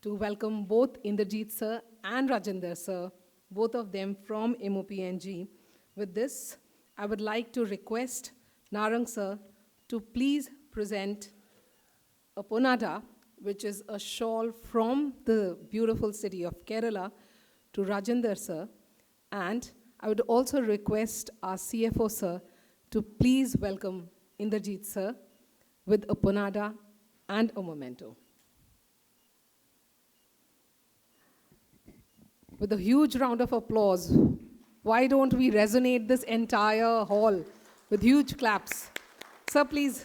to welcome both Inderjeet sir and Rajinder sir, both of them from MOPNG. With this, I would like to request Narang sir to please present a ponada, which is a shawl from the beautiful city of Kerala, to Rajinder sir. And I would also request our CFO sir to please welcome Inderjeet sir with a ponada and a memento. With a huge round of applause, why don't we resonate this entire hall with huge claps? Sir, please.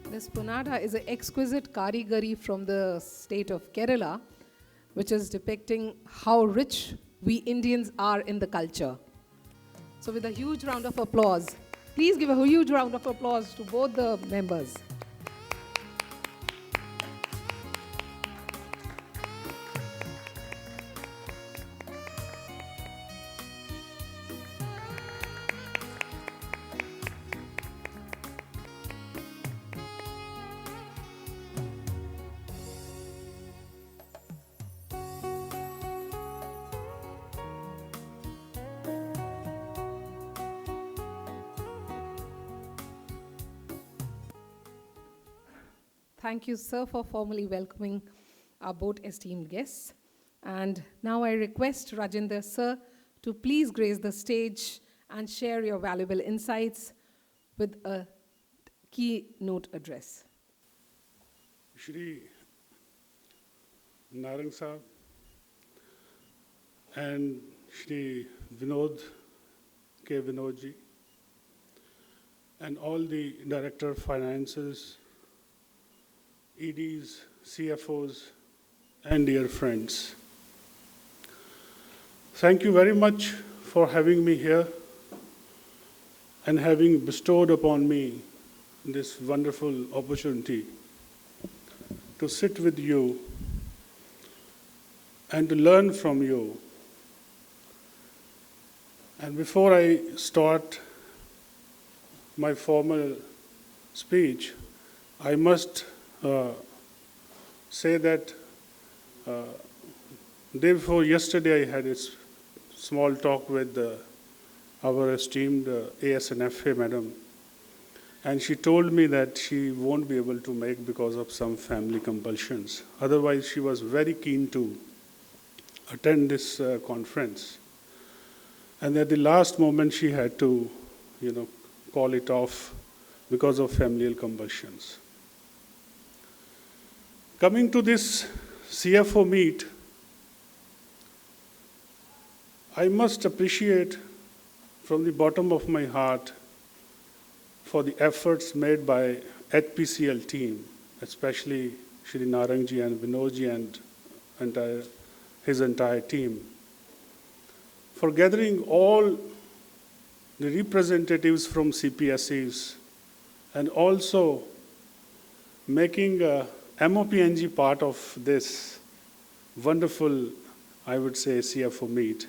This ponada is an exquisite karigari from the state of Kerala, which is depicting how rich we Indians are in the culture. So with a huge round of applause, please give a huge round of applause to both the members. Thank you, sir, for formally welcoming our both esteemed guests. And now I request Rajinder, sir, to please grace the stage and share your valuable insights with a keynote address. Shri Narang Sahab and Shri Vinod K. Vinodji and all the Director of Finances, EDs, CFOs, and dear friends. Thank you very much for having me here and having bestowed upon me this wonderful opportunity to sit with you and to learn from you. And before I start my formal speech, I must say that day before yesterday I had a small talk with our esteemed ASNFA madam, and she told me that she won't be able to make because of some family compulsions. Otherwise, she was very keen to attend this conference. And at the last moment, she had to, call it off because of familial compulsions. Coming to this CFO meet, I must appreciate from the bottom of my heart for the efforts made by HPCL team, especially Shri Narangji and Vinodji and his entire team, for gathering all the representatives from CPSEs and also making MOPNG part of this wonderful, I would say, CFO meet.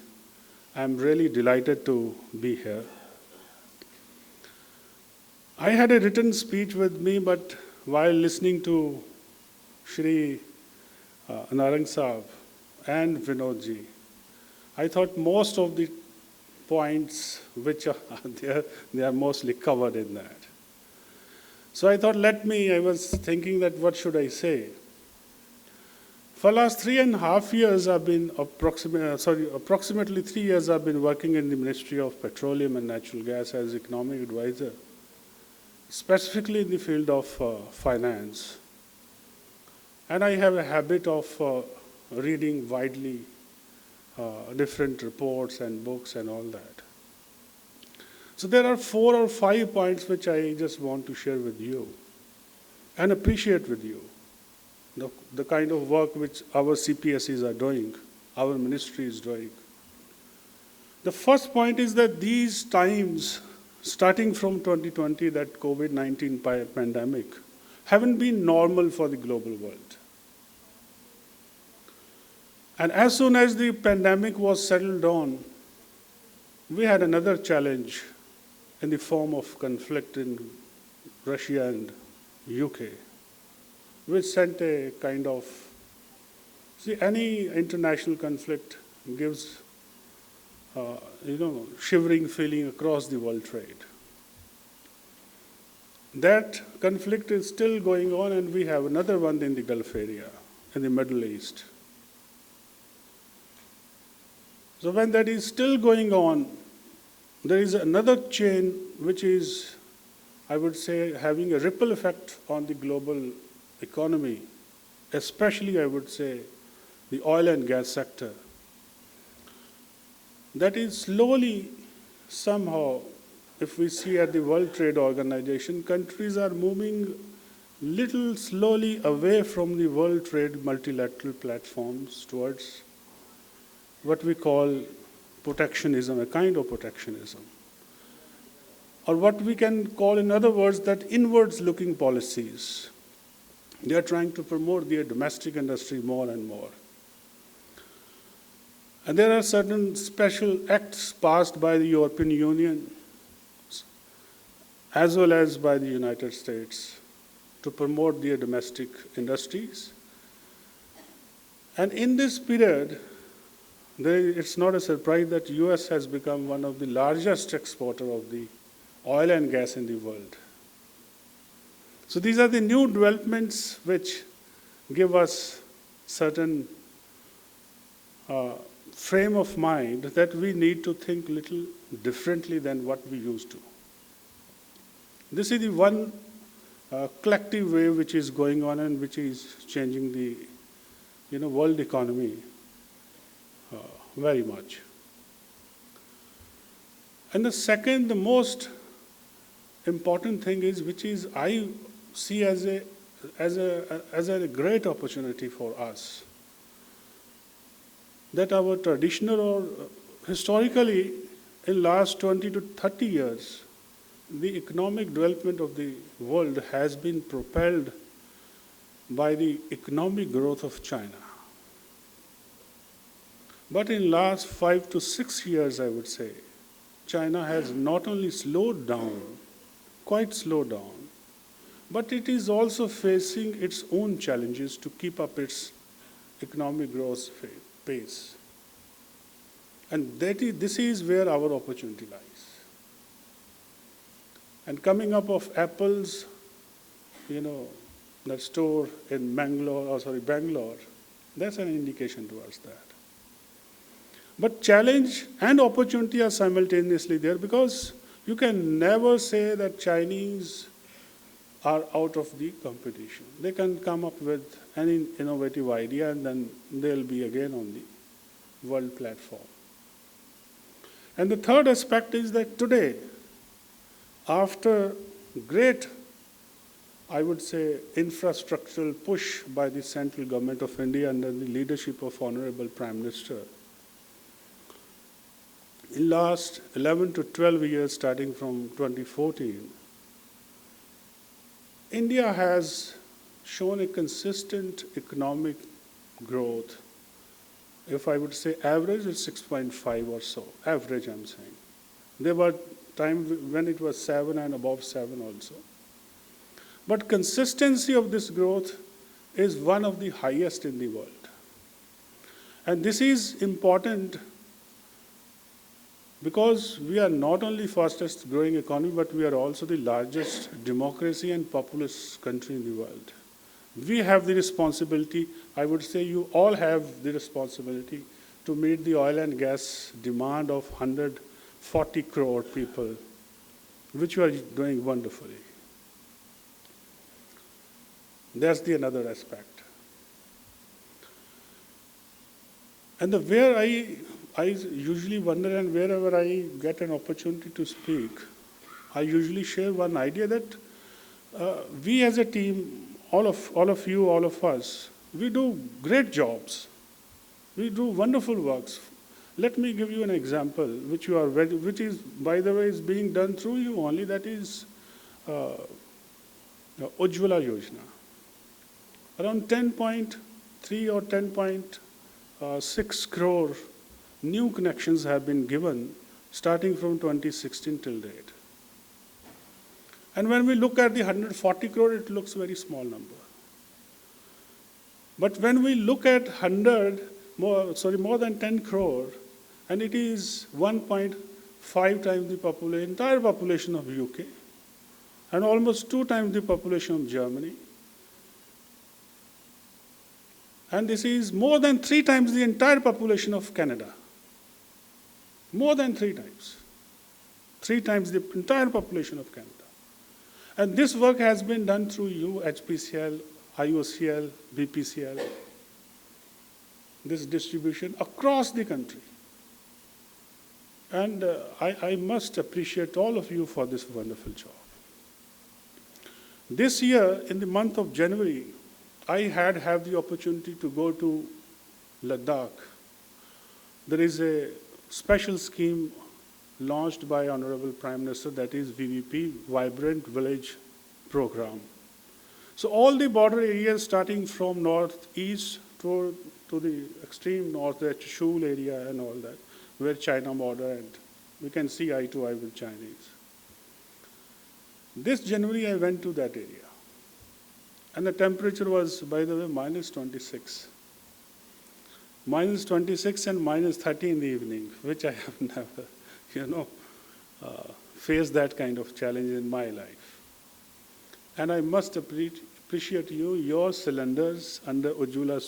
I'm really delighted to be here. I had a written speech with me, but while listening to Shri Narang Sahab and Vinodji, I thought most of the points which are there, they are mostly covered in that. So I thought, I was thinking that what should I say? For last 3.5 years, I've been approximately 3 years, I've been working in the Ministry of Petroleum and Natural Gas as economic advisor, specifically in the field of finance. And I have a habit of reading widely different reports and books and all that. So there are 4 or 5 points which I just want to share with you and appreciate with you. The kind of work which our CPSEs are doing, our ministry is doing. The first point is that these times, starting from 2020, that COVID-19 pandemic, haven't been normal for the global world. And as soon as the pandemic was settled down, we had another challenge in the form of conflict in Russia and UK, which sent a kind of, any international conflict gives, shivering feeling across the world trade. That conflict is still going on, and we have another one in the Gulf area, in the Middle East. So when that is still going on, there is another chain which is, I would say, having a ripple effect on the global economy, especially, I would say, the oil and gas sector. That is slowly, somehow, if we see at the World Trade Organization, countries are moving little slowly away from the World Trade multilateral platforms towards what we call protectionism, a kind of protectionism. Or what we can call, in other words, that inwards-looking policies. They are trying to promote their domestic industry more and more. And there are certain special acts passed by the European Union as well as by the United States to promote their domestic industries. And in this period, it's not a surprise that US has become one of the largest exporters of the oil and gas in the world. So these are the new developments which give us certain frame of mind that we need to think little differently than what we used to. This is the one collective wave which is going on and which is changing the world economy very much. And the second, the most important thing is, which is I see as a great opportunity for us, that our traditional or historically in last 20 to 30 years, the economic development of the world has been propelled by the economic growth of China. But in last 5 to 6 years, I would say, China has not only slowed down, quite slowed down, but it is also facing its own challenges to keep up its economic growth pace. And this is where our opportunity lies. And coming up of Apple's, that store in Bangalore, that's an indication towards that. But challenge and opportunity are simultaneously there, because you can never say that Chinese are out of the competition. They can come up with any innovative idea and then they'll be again on the world platform. And the third aspect is that today, after great, I would say, infrastructural push by the central government of India under the leadership of Honorable Prime Minister, in last 11 to 12 years, starting from 2014, India has shown a consistent economic growth. If I would say average, it's 6.5 or so. Average, I'm saying. There were times when it was 7 and above 7 also. But consistency of this growth is one of the highest in the world. And this is important because we are not only fastest growing economy, but we are also the largest democracy and populous country in the world. We have the responsibility, I would say you all have the responsibility to meet the oil and gas demand of 140 crore people, which you are doing wonderfully. That's the another aspect. And where I usually wonder, and wherever I get an opportunity to speak, I usually share one idea that we as a team, all of you, all of us, we do great jobs. We do wonderful works. Let me give you an example, which is, by the way, is being done through you only. That is Ujjwala Yojana. Around 10.3 or 10.6 crore new connections have been given starting from 2016 till date. And when we look at the 140 crore, it looks a very small number. But when we look at more than 10 crore, and it is 1.5 times the entire population of UK, and almost 2 times the population of Germany. And this is more than 3 times the entire population of Canada. More than 3 times. 3 times the entire population of Canada. And this work has been done through you, HPCL, IOCL, BPCL, this distribution across the country. And I must appreciate all of you for this wonderful job. This year, in the month of January, I had the opportunity to go to Ladakh. There is a special scheme launched by Honorable Prime Minister, that is VVP, Vibrant Village Program. So all the border areas starting from northeast to the extreme north, the Shul area and all that, where China border, and we can see eye to eye with Chinese. This January I went to that area. And the temperature was, by the way, -26. -26 and -30 in the evening, which I have never, faced that kind of challenge in my life. And I must appreciate you, your cylinders under Ujjwala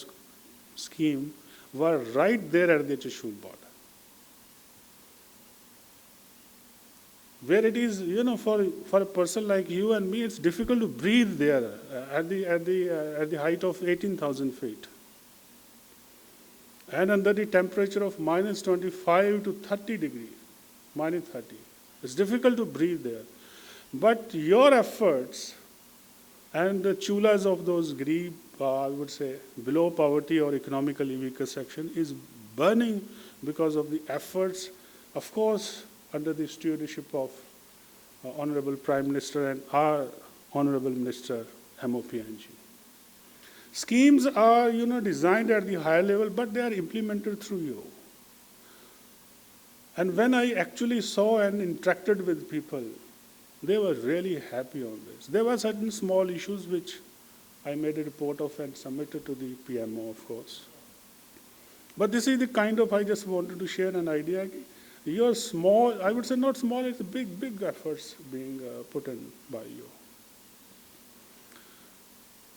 scheme were right there at the Trishul border. Where it is, for a person like you and me, it's difficult to breathe there at the height of 18,000 feet. And under the temperature of -25 to 30 degrees, -30. It's difficult to breathe there. But your efforts and the chulas of those Garib, I would say, below poverty or economically weaker section is burning because of the efforts, of course, under the stewardship of Honorable Prime Minister and our Honorable Minister, MOPNG. Schemes are, designed at the higher level, but they are implemented through you. And when I actually saw and interacted with people, they were really happy on this. There were certain small issues which I made a report of and submitted to the PMO, of course. But this is the kind of, I just wanted to share an idea. Your small, I would say not small, it's big efforts being put in by you.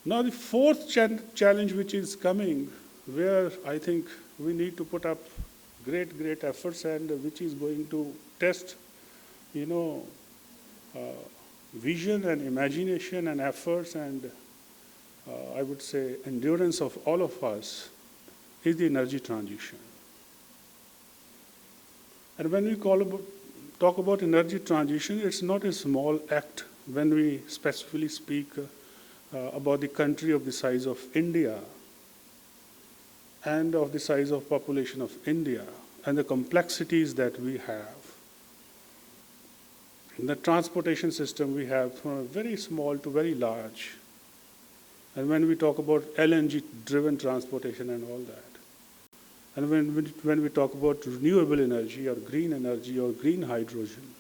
Now the fourth challenge which is coming, where I think we need to put up great efforts, and which is going to test, vision and imagination and efforts and I would say endurance of all of us, is the energy transition. And when we talk about energy transition, it's not a small act when we specifically speak about the country of the size of India and of the size of population of India and the complexities that we have. In the transportation system we have from very small to very large. And when we talk about LNG-driven transportation and all that, and when we talk about renewable energy or green hydrogen,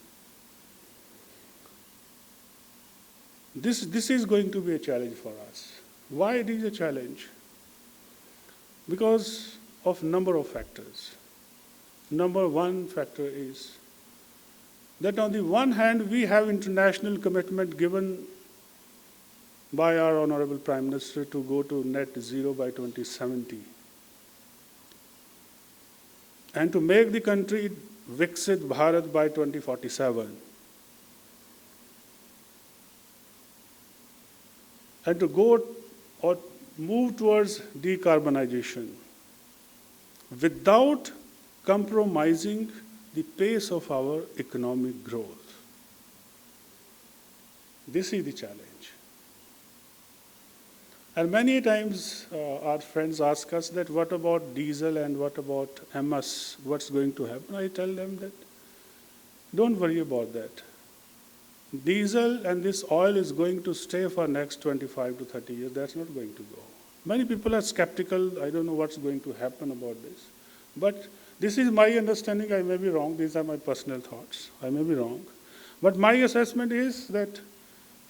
this is going to be a challenge for us. Why it is a challenge? Because of number of factors. Number one factor is that on the one hand, we have international commitment given by our Honorable Prime Minister to go to net zero by 2070 and to make the country Viksit Bharat by 2047 and to go or move towards decarbonization without compromising the pace of our economic growth. This is the challenge. And many times our friends ask us that what about diesel and what about MS, what's going to happen? I tell them that don't worry about that. Diesel and this oil is going to stay for next 25 to 30 years. That's not going to go. Many people are skeptical. I don't know what's going to happen about this. But this is my understanding. I may be wrong. These are my personal thoughts. I may be wrong. But my assessment is that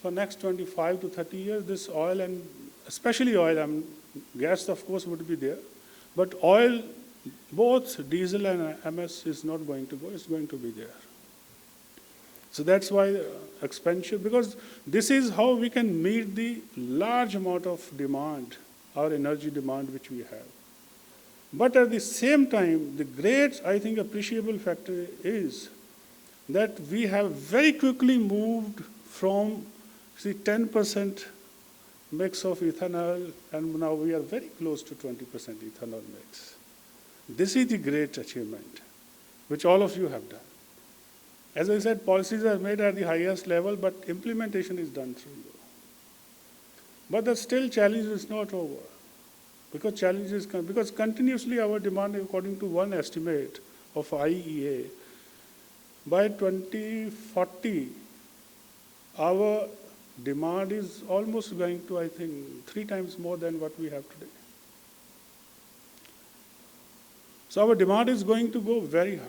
for next 25 to 30 years, this oil and especially oil, gas of course would be there, but oil, both diesel and MS is not going to go, it's going to be there. So that's why expansion, because this is how we can meet the large amount of demand, our energy demand which we have. But at the same time, the great, I think, appreciable factor is that we have very quickly moved from 10% mix of ethanol, and now we are very close to 20% ethanol mix. This is the great achievement, which all of you have done. As I said, policies are made at the highest level, but implementation is done through you. But the still challenge is not over, because challenges come, because continuously our demand, according to one estimate of IEA, by 2040, our demand is almost going to, I think, 3 times more than what we have today. So our demand is going to go very high.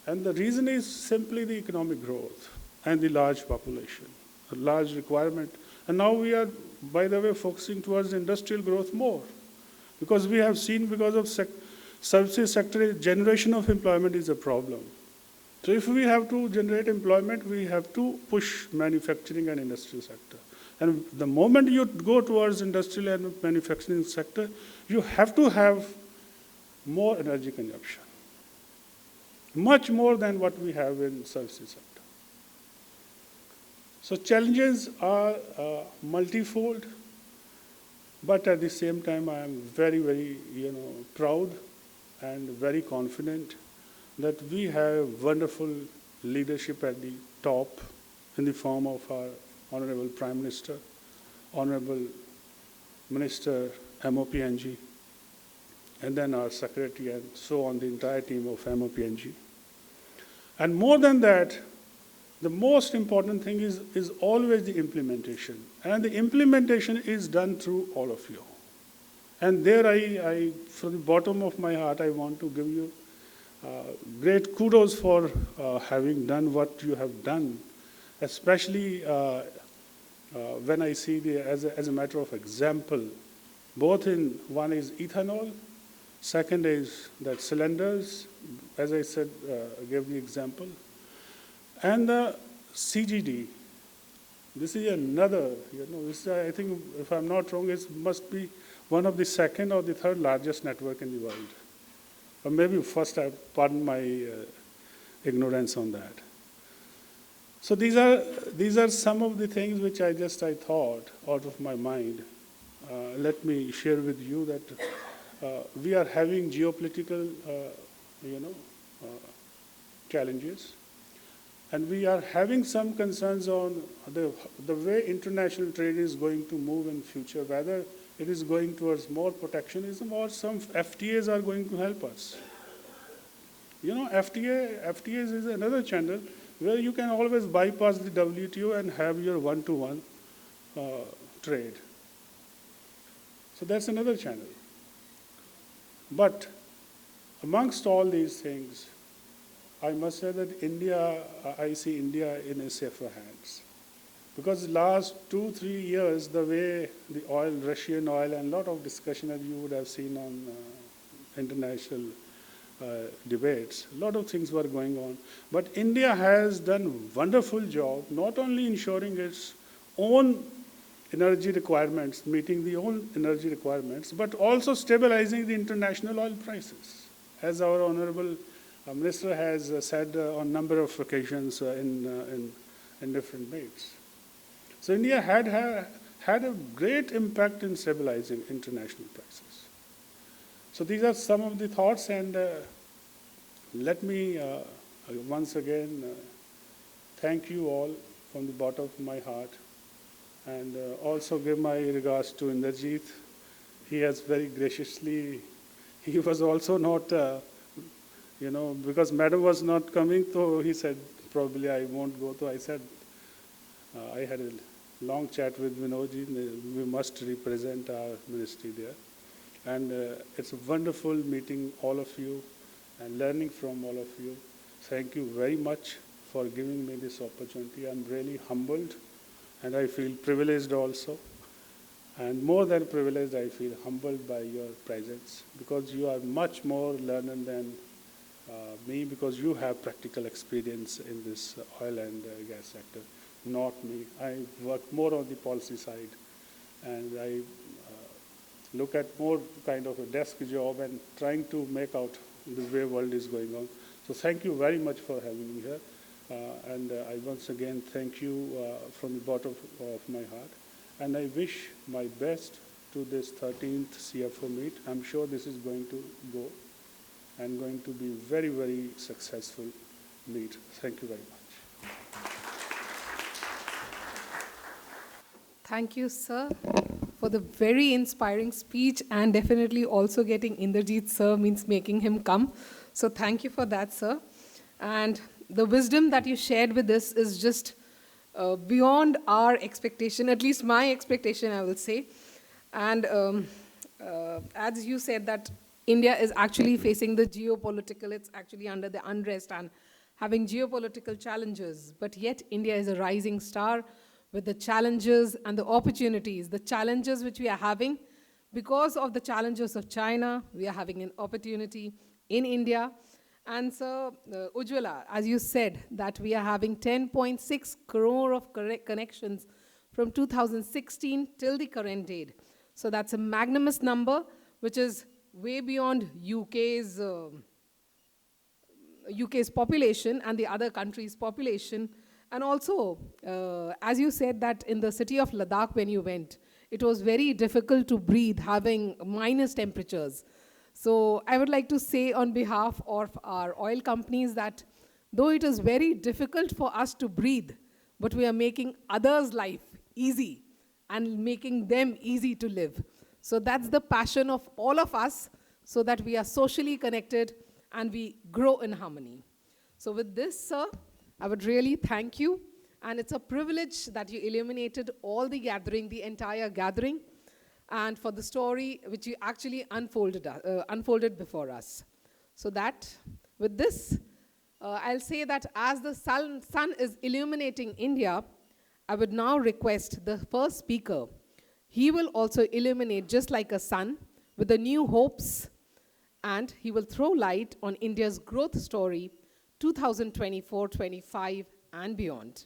And the reason is simply the economic growth and the large population, a large requirement. And now we are, by the way, focusing towards industrial growth more. Because we have seen, because of services sector, generation of employment is a problem. So if we have to generate employment, we have to push manufacturing and industrial sector. And the moment you go towards industrial and manufacturing sector, you have to have more energy consumption. Much more than what we have in services sector. So challenges are multifold, but at the same time, I am very, very, proud and very confident that we have wonderful leadership at the top in the form of our Honorable Prime Minister, Honorable Minister MOPNG, and then our Secretary and so on, the entire team of MOPNG. And more than that, the most important thing is always the implementation. And the implementation is done through all of you. And there I from the bottom of my heart, I want to give you great kudos for having done what you have done, especially when I see as a matter of example, both in one is ethanol, second is that cylinders, as I said, I gave the example, and the CGD. This is another, this is, I think, if I'm not wrong, it must be one of the second or the third largest network in the world. Or maybe first, pardon my ignorance on that. So these are some of the things which I thought out of my mind. Let me share with you that we are having geopolitical, challenges, and we are having some concerns on the way international trade is going to move in future, whether it is going towards more protectionism or some FTAs are going to help us. FTAs is another channel where you can always bypass the WTO and have your one-to-one trade. So that's another channel. But amongst all these things, I must say that I see India in a safer hands. Because last 2-3 years, the way the oil, Russian oil, and a lot of discussion that you would have seen on international debates, a lot of things were going on. But India has done a wonderful job, not only ensuring its own energy requirements, meeting the own energy requirements, but also stabilizing the international oil prices. As our Honorable Minister has said on a number of occasions in different meets. So India had a great impact in stabilizing international prices. So these are some of the thoughts, and let me once again thank you all from the bottom of my heart, and also give my regards to Inderjeet. He has very graciously, he was also not, because madam was not coming, so he said, probably I won't go. So I said, I had a long chat with Vinodji, we must represent our ministry there. And it's a wonderful meeting all of you and learning from all of you. Thank you very much for giving me this opportunity. I'm really humbled, and I feel privileged also. And more than privileged, I feel humbled by your presence, because you are much more learned than me, because you have practical experience in this oil and gas sector, not me. I work more on the policy side, and I look at more kind of a desk job and trying to make out the way world is going on. So thank you very much for having me here. And I once again thank you from the bottom of my heart. And I wish my best to this 13th CFO meet. I'm sure this is going to go and going to be very, very successful meet. Thank you very much. Thank you, sir, for the very inspiring speech, and definitely also getting Inderjeet sir means making him come. So thank you for that, sir. And the wisdom that you shared with us is just beyond our expectation, at least my expectation, I will say. And as you said that India is actually facing the geopolitical, it's actually under the unrest and having geopolitical challenges, but yet India is a rising star with the challenges and the opportunities. The challenges which we are having, because of the challenges of China, we are having an opportunity in India. And so, Ujjwala, as you said, that we are having 10.6 crore of connections from 2016 till the current date. So that's a magnanimous number, which is way beyond UK's population and the other countries' population. And also, as you said that in the city of Ladakh when you went, it was very difficult to breathe having minus temperatures. So I would like to say on behalf of our oil companies that though it is very difficult for us to breathe, but we are making others' life easy and making them easy to live. So that's the passion of all of us, so that we are socially connected and we grow in harmony. So with this, sir, I would really thank you. And it's a privilege that you illuminated all the gathering, the entire gathering, and for the story which you actually unfolded before us. So that, with this, I'll say that as the sun is illuminating India, I would now request the first speaker. He will also illuminate just like a sun with the new hopes, and he will throw light on India's growth story 2024-25 and beyond.